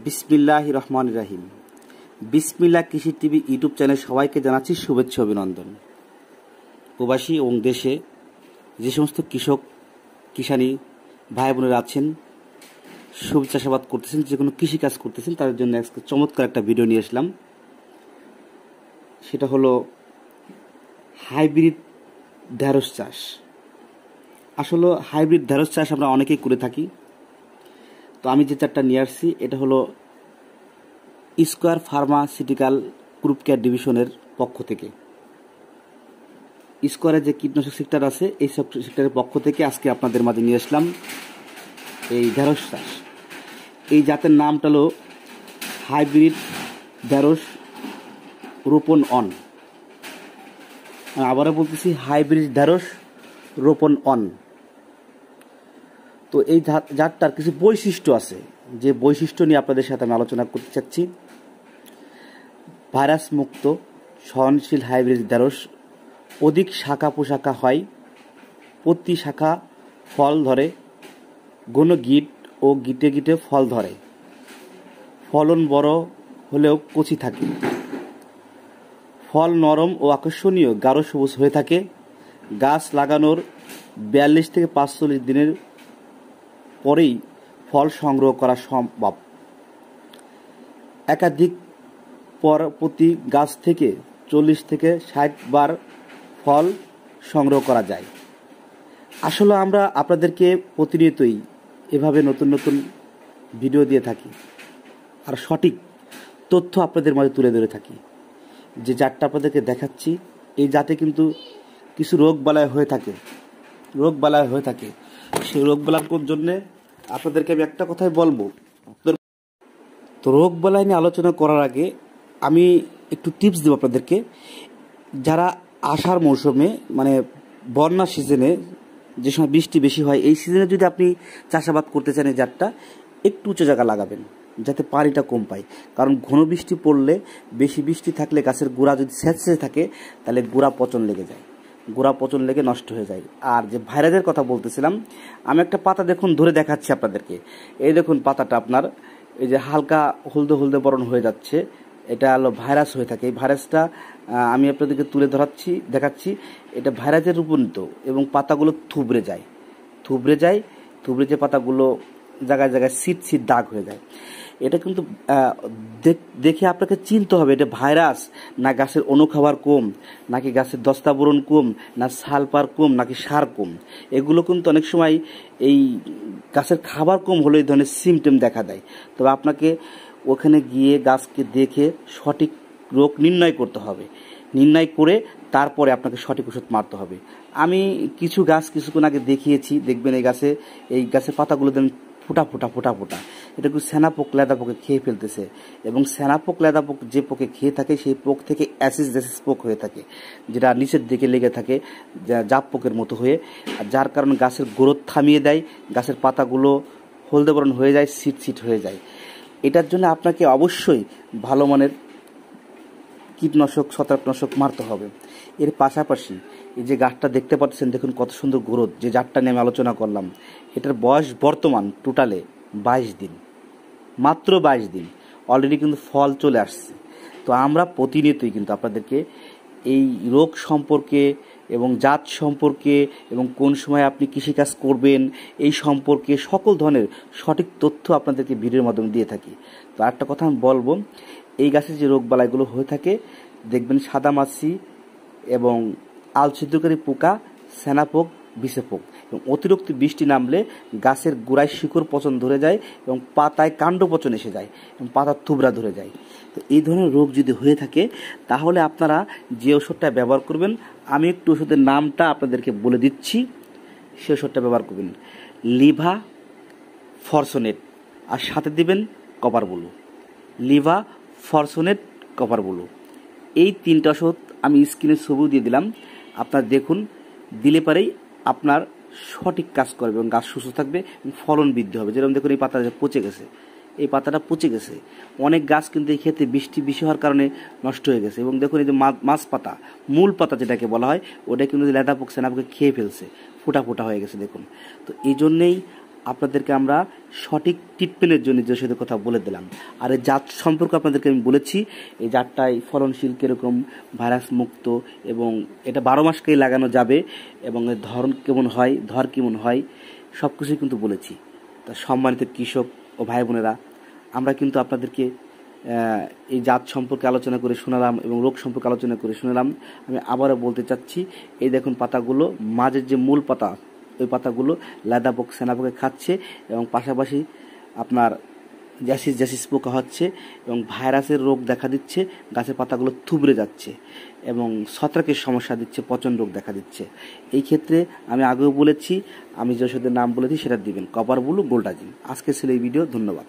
বিসমিল্লাহির রহমানির রহিম। বিসমিল্লাহ কৃষি টিভি ইউটিউব চ্যানেল সবাইকে জানাচ্ছি শুভেচ্ছা অভিনন্দন। প্রবাসী এবং দেশে যে সমস্ত কৃষক কিষানী ভাই বোনেরা আছেন, সবজি চাষাবাদ করতেছেন, যে কোনো কৃষিকাজ করতেছেন, তাদের জন্য আজকে চমৎকার একটা ভিডিও নিয়ে আসলাম। সেটা হলো হাইব্রিড ঢেঁড়স চাষ। আসলে হাইব্রিড ঢেঁড়স চাষ আমরা অনেকেই করে থাকি। তো আমি যে চারটা নিয়ে আসছি এটা হলো স্কয়ার ফার্মাসিউটিক্যাল গ্রুপ কেয়ার ডিভিশনের পক্ষ থেকে। স্কয়ারের যে কীটনাশক সেক্টর আছে, এই সব সেক্টরের পক্ষ থেকে আজকে আপনাদের মাঝে নিয়ে আসলাম এই ঢেঁড়স চাষ। এই জাতের নামটা হলো হাইব্রিড ঢেঁড়স রোপণ অন। আবারও বলতেছি, হাইব্রিড ঢেঁড়স রোপণ অন। তো এই জাতটার কিছু বৈশিষ্ট্য আছে, যে বৈশিষ্ট্য নিয়ে আপনাদের সাথে আমি আলোচনা করতে চাচ্ছি। ভাইরাস মুক্ত সহনশীল হাইব্রিড ঢেঁড়স অধিক শাখা পোশাখা হয়, প্রতি শাখা ফল ধরে, ঘন গিট ও গিটে গিটে ফল ধরে, ফলন বড় হলেও কচি থাকে, ফল নরম ও আকর্ষণীয় গাঢ় সবুজ হয়ে থাকে। গাছ লাগানোর 42 থেকে 45 দিনের পরেই ফল সংগ্রহ করা সম্ভব। একাধিক প্রতি গাছ থেকে 40 থেকে 60 বার ফল সংগ্রহ করা যায়। আসলে আমরা আপনাদেরকে প্রতিনিয়তই এভাবে নতুন নতুন ভিডিও দিয়ে থাকি আর সঠিক তথ্য আপনাদের মাঝে তুলে ধরে থাকি। যে জাতটা আপনাদেরকে দেখাচ্ছি, এই জাতে কিন্তু কিছু রোগবালাই হয়ে থাকে, সেই রোগবালার জন্যে আপনাদেরকে আমি একটা কথাই বলবো। তো রোগবালাই নিয়ে আলোচনা করার আগে আমি একটু টিপস দেব আপনাদেরকে। যারা আষাঢ় মৌসুমে মানে বন্যা সিজনে, যে সময় বৃষ্টি বেশি হয়, এই সিজনে যদি আপনি চাষাবাদ করতে চান, এই জাতটা একটু উঁচু জায়গা লাগাবেন যাতে পানিটা কম পায়। কারণ ঘন বৃষ্টি পড়লে, বেশি বৃষ্টি থাকলে গাছের গোড়া যদি স্যাঁতসেঁতে থাকে তাহলে গোড়া পচন লেগে নষ্ট হয়ে যায়। আর যে ভাইরাসের কথা বলতেছিলাম, আমি একটা পাতা দেখুন ধরে দেখাচ্ছি আপনাদেরকে। এই দেখুন পাতাটা আপনার এই যে হালকা হলদে হলদে বরণ হয়ে যাচ্ছে, এটা হলো ভাইরাস হয়ে থাকে। এই ভাইরাসটা আমি আপনাদেরকে তুলে দেখাচ্ছি। এটা ভাইরাসের রূপান্তরিত এবং পাতাগুলো থুবড়ে যায়, যে পাতাগুলো জায়গায় জায়গায় সিট দাগ হয়ে যায়। এটা কিন্তু দেখে আপনাকে চিনতে হবে এটা ভাইরাস না গাছের অনুখাবার কম, নাকি গাছের দস্তাবরণ কম, না সালফার কম, নাকি সার কম। এগুলো কিন্তু অনেক সময় এই গাছের খাবার কম হলে এই ধরনের সিমটম দেখা দেয়। তবে আপনাকে ওখানে গিয়ে গাছকে দেখে সঠিক রোগ নির্ণয় করতে হবে। নির্ণয় করে তারপরে আপনাকে সঠিক ওষুধ মারতে হবে। আমি কিছু গাছ কিছুক্ষণ আগে দেখিয়েছি, দেখবেন এই গাছের পাতাগুলো দেন ফোটা এটা কিন্তু সেনাপোক লেদা পোকে খেয়ে ফেলতেছে। এবং সেনাপোক লেদা পোক যে পোকে খেয়ে থাকে, সেই পোক থেকে অ্যাসিস পোক হয়ে থাকে, যেটা নিচের দিকে লেগে থাকে জাপ পোকের মতো হয়ে, আর যার কারণে গাছের গ্রোথ থামিয়ে দেয়, গাছের পাতাগুলো হলদে বরণ হয়ে যায়, সিট হয়ে যায়। এটার জন্য আপনাকে অবশ্যই ভালো মানের ছত্রাকনাশক মারতে হবে। এর পাশাপাশি এই যে গাছটা দেখতে পাচ্ছেন, দেখুন কত সুন্দর গ্রোথ। যে জাতটা নিয়ে আমি আলোচনা করলাম, এটার বয়স বর্তমান টোটালে 22 দিন, মাত্র 22 দিন। অলরেডি কিন্তু ফল চলে আসছে। তো আমরা প্রতিনিয়তই কিন্তু আপনাদেরকে এই রোগ সম্পর্কে এবং জাত সম্পর্কে এবং কোন সময় আপনি কৃষিকাজ করবেন এই সম্পর্কে সকল ধরনের সঠিক তথ্য আপনাদেরকে ভিডিওর মাধ্যমে দিয়ে থাকি। তো একটা কথা আমি বলবো, এই গাছের যে রোগবালাইগুলো হয়ে থাকে, দেখবেন সাদামাছি এবং আলছিদ্রকারী পোকা, সেনাপোক, বিষেপোক। এবং অতিরিক্ত বৃষ্টি নামলে গাছের গোড়ায় শিকড় পচন ধরে যায় এবং পাতায় কাণ্ড পচন এসে যায় এবং পাতার থুবড়া ধরে যায়। তো এই ধরনের রোগ যদি হয়ে থাকে, তাহলে আপনারা যে ওষুধটা ব্যবহার করবেন, আমি একটু ওষুধের নামটা আপনাদেরকে বলে দিচ্ছি, সে ওষুধটা ব্যবহার করবেন লিভা ফরসোনেট, আর সাথে দিবেন কপার ব্লু। লিভা ফরসোনেট, কপার ব্লু, এই 3টা ওষুধ আমি স্ক্রিনে ছবি দিয়ে দিলাম। আপনারা দেখুন, দিলে পারেই আপনার সঠিক কাজ করবে এবং গাছ সুস্থ থাকবে এবং ফলন বৃদ্ধি হবে। যেরকম দেখুন এই পাতাটা পচে গেছে, অনেক গাছ কিন্তু এই ক্ষেত্রে বৃষ্টি বেশি হওয়ার কারণে নষ্ট হয়ে গেছে। এবং দেখুন এই যে মাছ পাতা, মূল পাতা যেটাকে বলা হয়, ওটা কিন্তু লেদা পোক সেনাপোকে খেয়ে ফেলছে, ফোটা হয়ে গেছে দেখুন। তো এই জন্যেই আপনাদেরকে আমরা সঠিক ট্রিটমেন্টের জন্য যে ওষুধের কথা বলে দিলাম। আর এই জাত সম্পর্কে আপনাদেরকে আমি বলেছি, এই জাতটাই ফলনশীল কীরকম, ভাইরাস মুক্ত, এবং এটা 12 মাসকেই লাগানো যাবে, এবং এর ধরন কেমন হয়, ধর কেমন হয়, সব কিছুই কিন্তু বলেছি। তা সম্মানিত কৃষক ও ভাই বোনেরা, আমরা কিন্তু আপনাদেরকে এই জাত সম্পর্কে আলোচনা করে শোনালাম এবং রোগ সম্পর্কে আলোচনা করে শোনালাম। আমি আবারও বলতে চাচ্ছি, এই দেখুন পাতাগুলো, মাঝের যে মূল পাতা, ওই পাতাগুলো লেদা পোক, সেনা পোকে খাচ্ছে, এবং পাশাপাশি আপনার জ্যাসিস পোকা হচ্ছে, এবং ভাইরাসের রোগ দেখা দিচ্ছে, গাছের পাতাগুলো থুবড়ে যাচ্ছে, এবং ছত্রাকের সমস্যা দিচ্ছে, পচন রোগ দেখা দিচ্ছে। এই ক্ষেত্রে আমি আগেও বলেছি, আমি যে ওষুধের নাম বলেছি সেটা দিবেন, কপার ব্লু গোল্ডাজিন। আজকে ছিল এই ভিডিও, ধন্যবাদ।